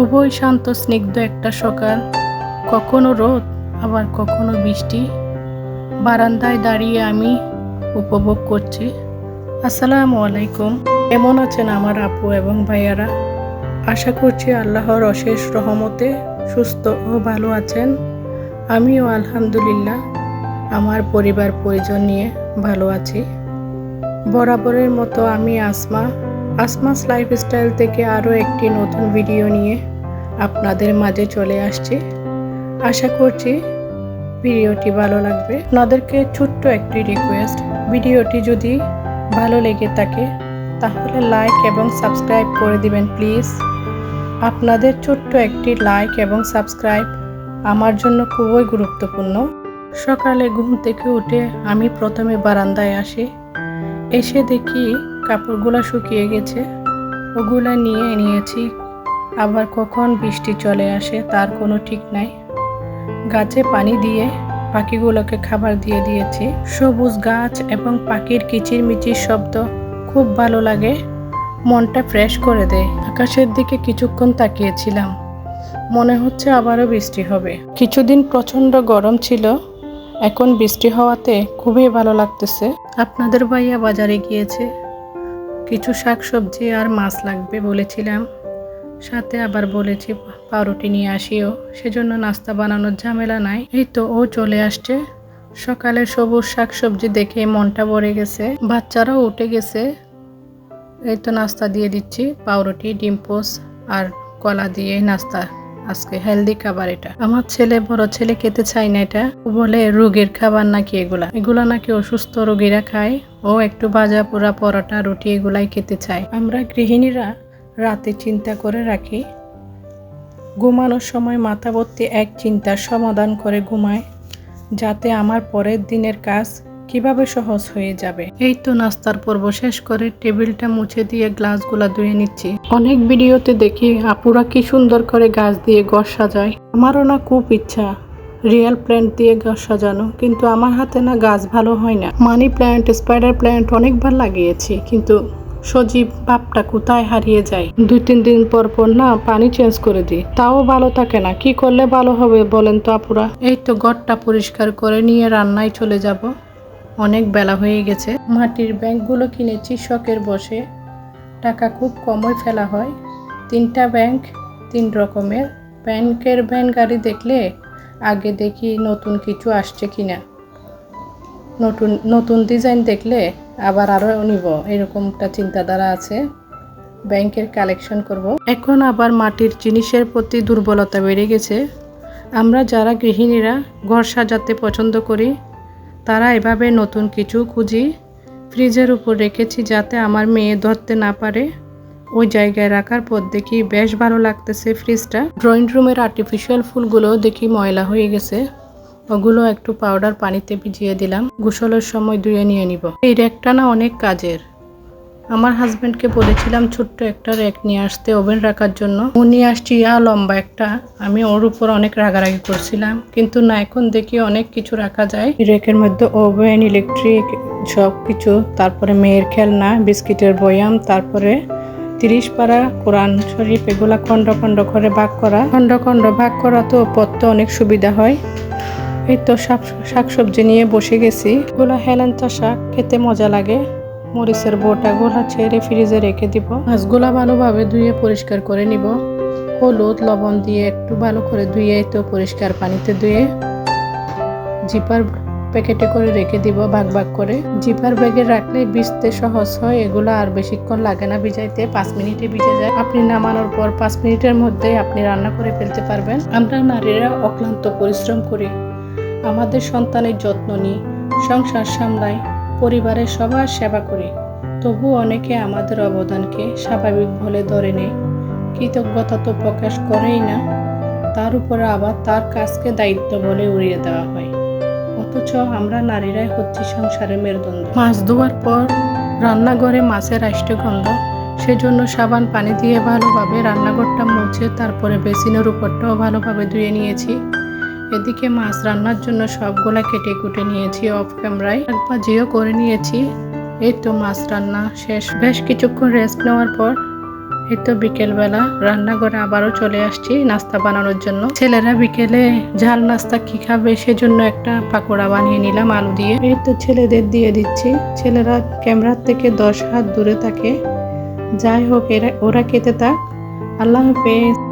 খুবই শান্ত স্নিগ্ধ একটা সকাল, কখনো রোদ আবার কখনো বৃষ্টি। বারান্দায় দাঁড়িয়ে আমি উপভোগ করছি। আসসালামু আলাইকুম। কেমন আছেন আমার আপু এবং ভাইয়ারা? আশা করছি আল্লাহর অশেষ রহমতে সুস্থ ও ভালো আছেন। আমিও আলহামদুলিল্লাহ আমার পরিবার পরিজন নিয়ে ভালো আছি। বরাবরের মতো আমি আসমাস লাইফস্টাইল থেকে আরও একটি নতুন ভিডিও নিয়ে আপনাদের মাঝে চলে আসছি। আশা করছি ভিডিওটি ভালো লাগবে। আপনাদেরকে ছোট্ট একটি রিকোয়েস্ট, ভিডিওটি যদি ভালো লেগে থাকে তাহলে লাইক এবং সাবস্ক্রাইব করে দিবেন প্লিজ। আপনাদের ছোট্ট একটি লাইক এবং সাবস্ক্রাইব আমার জন্য খুবই গুরুত্বপূর্ণ। সকালে ঘুম থেকে উঠে আমি প্রথমে বারান্দায় আসি। এসে দেখি কাপড়গুলো শুকিয়ে গেছে, ওগুলা নিয়েছি। আবার কখন বৃষ্টি চলে আসে তার কোনো ঠিক নাই। গাছে পানি দিয়ে পাখিগুলোকে খাবার দিয়ে দিয়েছি। সবুজ গাছ এবং পাখির কিচিরমিচির শব্দ খুব ভালো লাগে, মনটা ফ্রেশ করে দেয়। আকাশের দিকে কিছুক্ষণ তাকিয়েছিলাম, মনে হচ্ছে আবারও বৃষ্টি হবে। কিছুদিন প্রচণ্ড গরম ছিল, এখন বৃষ্টি হওয়াতে খুবই ভালো লাগতেছে। আপনাদের ভাইয়া বাজারে গিয়েছে, কিছু শাকসবজি আর মাছ লাগবে বলেছিলাম, সাথে আবার বলেছি পাউরুটি নিয়ে আসিও, সেজন্য নাস্তা বানানোর ঝামেলা নাই। এই তো ও চলে আসছে। সকালে সবুজ শাকসবজি দেখে মনটা ভরে গেছে। বাচ্চারাও উঠে গেছে। এই তো নাস্তা দিয়ে দিচ্ছি, পাউরুটি, ডিম পোস্ট আর কলা দিয়ে নাস্তা। আজকে হেলদি খাবার এটা। আমার বড় ছেলে খেতে চায় না, এটা বলে রোগের খাবার নাকি এগুলা নাকি অসুস্থ রোগীরা খায়। ও একটু ভাজা পোড়া পরোটা রুটি এগুলাই খেতে চায়। আমরা গৃহিণীরা রাতে চিন্তা করে রাখি, ঘুমানোর সময় মাথা ভর্তি এক চিন্তার সমাধান করে ঘুমায়, যাতে আমার পরের দিনের কাজ কিভাবে সহজ হয়ে যাবে। এই তো নাস্তার পর্ব শেষ করে টেবিলটা মুছে দিয়ে গ্লাসগুলা ধুয়ে নিচ্ছি। অনেক ভিডিওতে দেখি আপুরা কি সুন্দর করে গাছ দিয়ে ঘর সাজায়। আমারও না খুব ইচ্ছা রিয়েল প্ল্যান্ট দিয়ে ঘর সাজানো, কিন্তু আমার হাতে না গাছ ভালো হয় না। মানি প্ল্যান্ট, স্পাইডার প্ল্যান্ট অনেকবার লাগিয়েছি, কিন্তু সজীব ভাবটা কোথায় হারিয়ে যায়। 2-3 দিন পর না পানি চেঞ্জ করে দিই, তাও ভালো থাকে না। কি করলে ভালো হবে বলেন তো আপুরা? এই তো ঘরটা পরিষ্কার করে নিয়ে রান্নায় চলে যাব, অনেক বেলা হয়ে গেছে। মাটির ব্যাংকগুলো কিনেছি শখের বসে, টাকা খুব কমই ফেলা হয়। 3টা ব্যাংক 3 রকমের। ব্যাংকের ভ্যান গাড়ি দেখলে আগে দেখি নতুন কিছু আসছে কিনা, নতুন ডিজাইন দেখলে আবার আরও নিব, এরকমটা চিন্তাধারা আছে। ব্যাংকের কালেকশন করব। এখন আবার মাটির জিনিসের প্রতি দুর্বলতা বেড়ে গেছে। আমরা যারা গৃহিণীরা ঘর সাজাতে পছন্দ করি তারা এভাবে নতুন কিছু খুঁজি। ফ্রিজের উপর রেখেছি যাতে আমার মেয়ে ধরতে না পারে। ওই জায়গায় রাখার পর দেখি বেশ ভালো লাগতেছে ফ্রিজটা। ড্রয়িং রুমের আর্টিফিশিয়াল ফুলগুলো দেখি ময়লা হয়ে গেছে, ওগুলো একটু পাউডার পানিতে ভিজিয়ে দিলাম, গোসলের সময় ধুয়ে নিয়ে নিব। এই র্যাকটা না অনেক কাজের। আমার হাজব্যান্ডকে বলেছিলাম ছোট্ট একটা র্যাক নিয়ে আসতে ওভেন রাখার জন্য। ও নিয়ে আসছি লম্বা একটা। আমি ওর উপর অনেক রাগারাগি করছিলাম, কিন্তু না, এখন দেখি অনেক কিছু রাখা যায় র্যাকের মধ্যে। ওভেন, ইলেকট্রিক সব কিছু, তারপরে মেয়ের খেলনা, বিস্কিটের বয়াম, তারপরে 30 পারা কোরআন শরীফ, এগুলা খন্ড খন্ড করে ভাগ করা তো পড়তে অনেক সুবিধা হয়। এই তো শাকসবজি নিয়ে বসে গেছি। এগুলা হেলেন্তা শাক, খেতে মজা লাগে। মরিচের বোটাগুলা ছেড়ে ফ্রিজে রেখে দিব। মাছগুলা ভালোভাবে ধুয়ে পরিষ্কার করে নিব, হলুদ লবণ দিয়ে একটু ভালো করে ধুয়ে তো পরিষ্কার পানিতে ধুয়ে জিপার প্যাকেটে করে রেখে দিব ভাগ ভাগ করে। জিপার ব্যাগে রাখলে ভিজতে সহজ হয়, এগুলো আর বেশিক্ষণ লাগে না ভিজাইতে, 5 মিনিটে ভিজে যায়। আপনি নামানোর পর 5 মিনিটের মধ্যেই আপনি রান্না করে ফেলতে পারবেন। আমরা নারীরা অক্লান্ত পরিশ্রম করি, আমাদের সন্তানের যত্ন নিই, সংসার সামলাই, পরিবারের সবার সেবা করি, তবু অনেকে আমাদের অবদানকে স্বাভাবিক বলে ধরে নেয়, কৃতজ্ঞতা তো প্রকাশ করেই না, তার উপরে আবার তার কাজকে দায়িত্ব বলে উড়িয়ে দেওয়া হয়। অথচ আমরা নারীরাই হচ্ছি সংসারের মেরুদণ্ড। মাছ ধোয়ার পর রান্নাঘরে মাছের আষ্টে গন্ধ, সেজন্য সাবান পানি দিয়ে ভালোভাবে রান্নাঘরটা মুছে তারপরে বেসিনের উপরটাও ভালোভাবে ধুয়ে নিয়েছি। এদিকে মাছ রান্নার জন্য সবগুলা কেটে কুটে নিয়েছি অফ ক্যামেরায়, ভাজিও করে নিয়েছি। এই তো মাছ রান্না শেষ। বেশ কিছুক্ষণ রেস্ট নেওয়ার পর এই তো বিকেলবেলা রান্নাঘরে আবারও চলে আসছি নাস্তা বানানোর জন্য। ছেলেরা বিকেলে ঝাল নাস্তা কি খাবে সেজন্য একটা পাকোড়া বানিয়ে নিলাম আলু দিয়ে। এই তো ছেলেদের দিয়ে দিচ্ছি। ছেলেরা ক্যামেরার থেকে 10 হাত দূরে থাকে। যাই হোক, ওরা খেতে থাক। আল্লাহ হাফেজ।